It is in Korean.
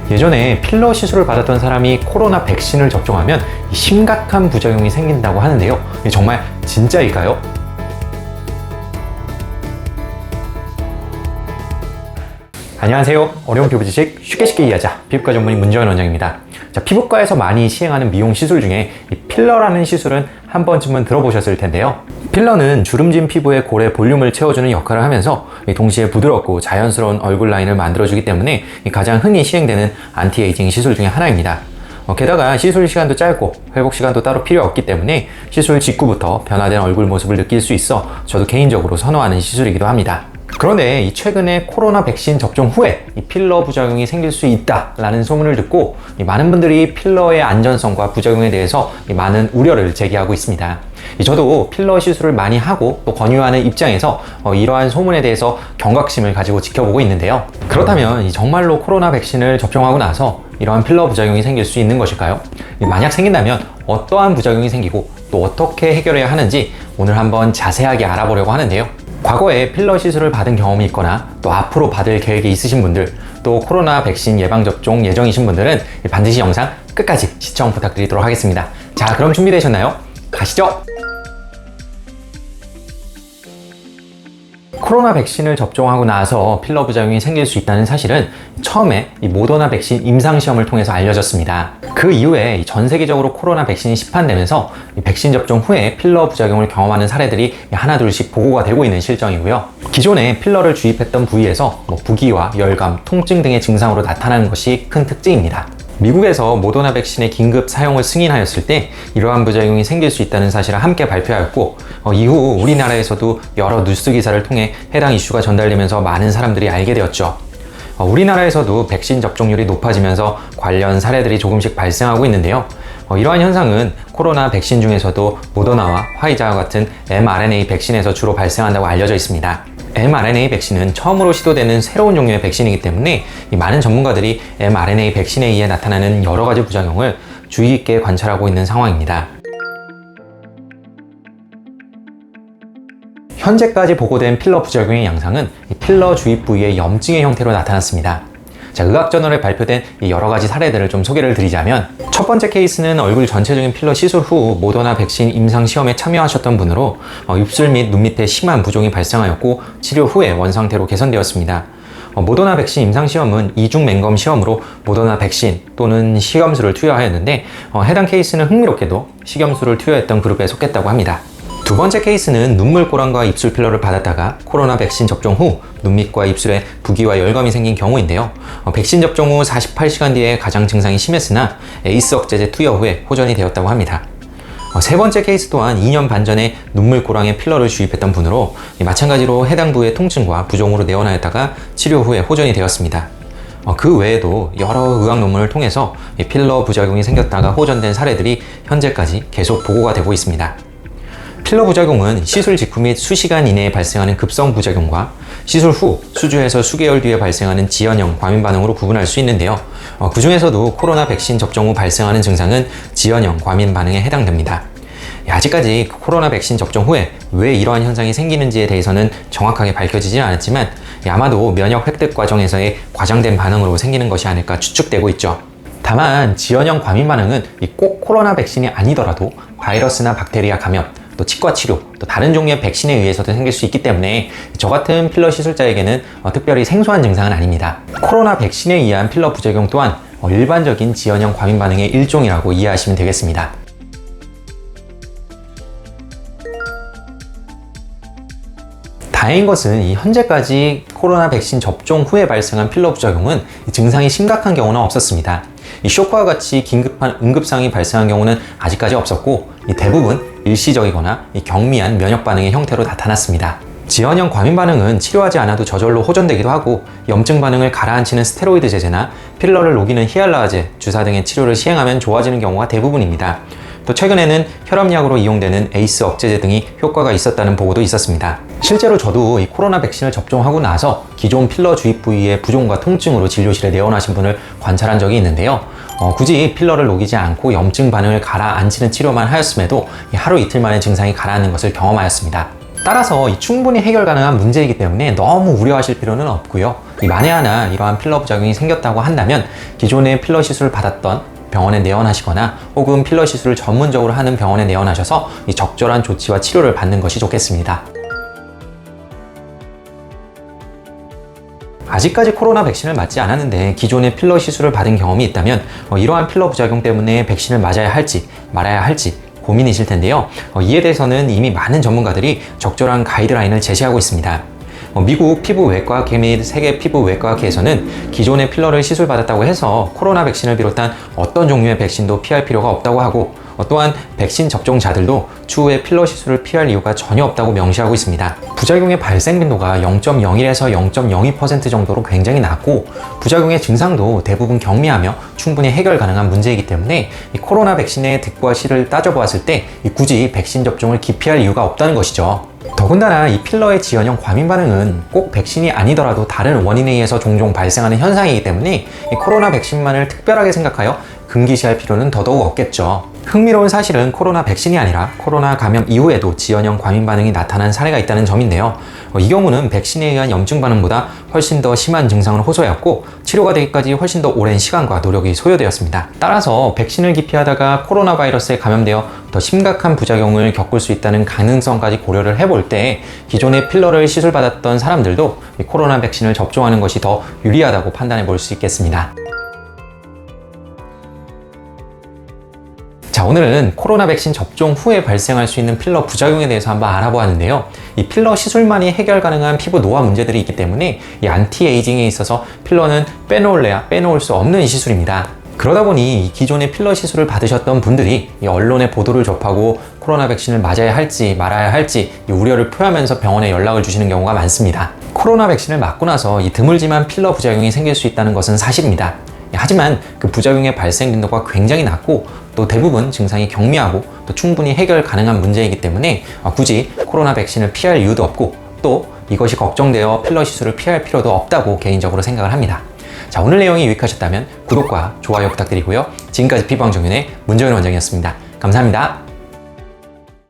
예전에 필러 시술을 받았던 사람이 코로나 백신을 접종하면 심각한 부작용이 생긴다고 하는데요. 정말 진짜일까요? 안녕하세요. 어려운 피부 지식 쉽게 이해하자. 피부과 전문의 문정현 원장입니다. 자, 피부과에서 많이 시행하는 미용 시술 중에 이 필러라는 시술은 한 번쯤은 들어보셨을 텐데요. 필러는 주름진 피부의 골의 볼륨을 채워주는 역할을 하면서 동시에 부드럽고 자연스러운 얼굴 라인을 만들어주기 때문에 가장 흔히 시행되는 안티에이징 시술 중에 하나입니다. 게다가 시술 시간도 짧고 회복 시간도 따로 필요 없기 때문에 시술 직후부터 변화된 얼굴 모습을 느낄 수 있어 저도 개인적으로 선호하는 시술이기도 합니다. 그런데 최근에 코로나 백신 접종 후에 필러 부작용이 생길 수 있다라는 소문을 듣고 많은 분들이 필러의 안전성과 부작용에 대해서 많은 우려를 제기하고 있습니다. 저도 필러 시술을 많이 하고 또 권유하는 입장에서 이러한 소문에 대해서 경각심을 가지고 지켜보고 있는데요. 그렇다면 정말로 코로나 백신을 접종하고 나서 이러한 필러 부작용이 생길 수 있는 것일까요? 만약 생긴다면 어떠한 부작용이 생기고 또 어떻게 해결해야 하는지 오늘 한번 자세하게 알아보려고 하는데요. 과거에 필러 시술을 받은 경험이 있거나 또 앞으로 받을 계획이 있으신 분들, 또 코로나 백신 예방접종 예정이신 분들은 반드시 영상 끝까지 시청 부탁드리도록 하겠습니다. 자, 그럼 준비되셨나요? 가시죠! 코로나 백신을 접종하고 나서 필러 부작용이 생길 수 있다는 사실은 처음에 이 모더나 백신 임상시험을 통해서 알려졌습니다. 그 이후에 전 세계적으로 코로나 백신이 시판되면서 백신 접종 후에 필러 부작용을 경험하는 사례들이 하나둘씩 보고가 되고 있는 실정이고요. 기존에 필러를 주입했던 부위에서 부기와 열감, 통증 등의 증상으로 나타나는 것이 큰 특징입니다. 미국에서 모더나 백신의 긴급 사용을 승인하였을 때 이러한 부작용이 생길 수 있다는 사실을 함께 발표하였고 이후 우리나라에서도 여러 뉴스 기사를 통해 해당 이슈가 전달되면서 많은 사람들이 알게 되었죠. 우리나라에서도 백신 접종률이 높아지면서 관련 사례들이 조금씩 발생하고 있는데요. 이러한 현상은 코로나 백신 중에서도 모더나와 화이자와 같은 mRNA 백신에서 주로 발생한다고 알려져 있습니다. mRNA 백신은 처음으로 시도되는 새로운 종류의 백신이기 때문에 많은 전문가들이 mRNA 백신에 의해 나타나는 여러 가지 부작용을 주의 깊게 관찰하고 있는 상황입니다. 현재까지 보고된 필러 부작용의 양상은 필러 주입 부위의 염증의 형태로 나타났습니다. 자, 의학저널에 발표된 여러 가지 사례들을 좀 소개를 드리자면 첫 번째 케이스는 얼굴 전체적인 필러 시술 후 모더나 백신 임상시험에 참여하셨던 분으로 입술 및 눈 밑에 심한 부종이 발생하였고 치료 후에 원상태로 개선되었습니다. 모더나 백신 임상시험은 이중 맹검 시험으로 모더나 백신 또는 식염수를 투여하였는데 해당 케이스는 흥미롭게도 식염수를 투여했던 그룹에 속했다고 합니다. 두 번째 케이스는 눈물고랑과 입술 필러를 받았다가 코로나 백신 접종 후 눈밑과 입술에 부기와 열감이 생긴 경우인데요. 백신 접종 후 48시간 뒤에 가장 증상이 심했으나 에이스 억제제 투여 후에 호전이 되었다고 합니다. 세 번째 케이스 또한 2년 반 전에 눈물고랑에 필러를 주입했던 분으로 마찬가지로 해당 부위의 통증과 부종으로 내원하였다가 치료 후에 호전이 되었습니다. 그 외에도 여러 의학 논문을 통해서 필러 부작용이 생겼다가 호전된 사례들이 현재까지 계속 보고가 되고 있습니다. 필러 부작용은 시술 직후 및 수시간 이내에 발생하는 급성 부작용과 시술 후 수주에서 수개월 뒤에 발생하는 지연형 과민 반응으로 구분할 수 있는데요. 그 중에서도 코로나 백신 접종 후 발생하는 증상은 지연형 과민 반응에 해당됩니다. 아직까지 코로나 백신 접종 후에 왜 이러한 현상이 생기는지에 대해서는 정확하게 밝혀지진 않았지만 아마도 면역 획득 과정에서의 과장된 반응으로 생기는 것이 아닐까 추측되고 있죠. 다만 지연형 과민 반응은 꼭 코로나 백신이 아니더라도 바이러스나 박테리아 감염, 또 치과 치료, 또 다른 종류의 백신에 의해서도 생길 수 있기 때문에 저 같은 필러 시술자에게는 특별히 생소한 증상은 아닙니다. 코로나 백신에 의한 필러 부작용 또한 일반적인 지연형 과민 반응의 일종이라고 이해하시면 되겠습니다. 다행인 것은 현재까지 코로나 백신 접종 후에 발생한 필러 부작용은 증상이 심각한 경우는 없었습니다. 쇼크와 같이 긴급한 응급상이 발생한 경우는 아직까지 없었고 대부분 일시적이거나 경미한 면역 반응의 형태로 나타났습니다. 지연형 과민 반응은 치료하지 않아도 저절로 호전되기도 하고 염증 반응을 가라앉히는 스테로이드 제제나 필러를 녹이는 히알라제, 주사 등의 치료를 시행하면 좋아지는 경우가 대부분입니다. 또 최근에는 혈압약으로 이용되는 에이스 억제제 등이 효과가 있었다는 보고도 있었습니다. 실제로 저도 이 코로나 백신을 접종하고 나서 기존 필러 주입 부위의 부종과 통증으로 진료실에 내원하신 분을 관찰한 적이 있는데요. 굳이 필러를 녹이지 않고 염증 반응을 가라앉히는 치료만 하였음에도 하루 이틀 만에 증상이 가라앉는 것을 경험하였습니다. 따라서 충분히 해결 가능한 문제이기 때문에 너무 우려하실 필요는 없고요. 만에 하나 이러한 필러 부작용이 생겼다고 한다면 기존에 필러 시술을 받았던 병원에 내원하시거나 혹은 필러 시술을 전문적으로 하는 병원에 내원하셔서 적절한 조치와 치료를 받는 것이 좋겠습니다. 아직까지 코로나 백신을 맞지 않았는데 기존에 필러 시술을 받은 경험이 있다면 이러한 필러 부작용 때문에 백신을 맞아야 할지 말아야 할지 고민이실 텐데요. 이에 대해서는 이미 많은 전문가들이 적절한 가이드라인을 제시하고 있습니다. 미국 피부외과학회 및 세계 피부외과학회에서는 기존의 필러를 시술받았다고 해서 코로나 백신을 비롯한 어떤 종류의 백신도 피할 필요가 없다고 하고 또한 백신 접종자들도 추후에 필러 시술을 피할 이유가 전혀 없다고 명시하고 있습니다. 부작용의 발생 빈도가 0.01에서 0.02% 정도로 굉장히 낮고 부작용의 증상도 대부분 경미하며 충분히 해결 가능한 문제이기 때문에 이 코로나 백신의 득과 실을 따져보았을 때 굳이 백신 접종을 기피할 이유가 없다는 것이죠. 더군다나 이 필러의 지연형 과민 반응은 꼭 백신이 아니더라도 다른 원인에 의해서 종종 발생하는 현상이기 때문에 이 코로나 백신만을 특별하게 생각하여 금기시할 필요는 더더욱 없겠죠. 흥미로운 사실은 코로나 백신이 아니라 코로나 감염 이후에도 지연형 과민 반응이 나타난 사례가 있다는 점인데요. 이 경우는 백신에 의한 염증 반응보다 훨씬 더 심한 증상을 호소하였고 치료가 되기까지 훨씬 더 오랜 시간과 노력이 소요되었습니다. 따라서 백신을 기피하다가 코로나 바이러스에 감염되어 더 심각한 부작용을 겪을 수 있다는 가능성까지 고려를 해볼 때 기존의 필러를 시술받았던 사람들도 이 코로나 백신을 접종하는 것이 더 유리하다고 판단해 볼 수 있겠습니다. 자, 오늘은 코로나 백신 접종 후에 발생할 수 있는 필러 부작용에 대해서 한번 알아보았는데요. 이 필러 시술만이 해결 가능한 피부 노화 문제들이 있기 때문에 이 안티에이징에 있어서 필러는 빼놓을래야 빼놓을 수 없는 시술입니다. 그러다 보니 이 기존의 필러 시술을 받으셨던 분들이 이 언론의 보도를 접하고 코로나 백신을 맞아야 할지 말아야 할지 이 우려를 표하면서 병원에 연락을 주시는 경우가 많습니다. 코로나 백신을 맞고 나서 이 드물지만 필러 부작용이 생길 수 있다는 것은 사실입니다. 하지만 그 부작용의 발생 빈도가 굉장히 낮고 또 대부분 증상이 경미하고 또 충분히 해결 가능한 문제이기 때문에 굳이 코로나 백신을 피할 이유도 없고 또 이것이 걱정되어 필러 시술을 피할 필요도 없다고 개인적으로 생각을 합니다. 자, 오늘 내용이 유익하셨다면 구독과 좋아요 부탁드리고요. 지금까지 피부왕정윤의 문정윤 원장이었습니다. 감사합니다.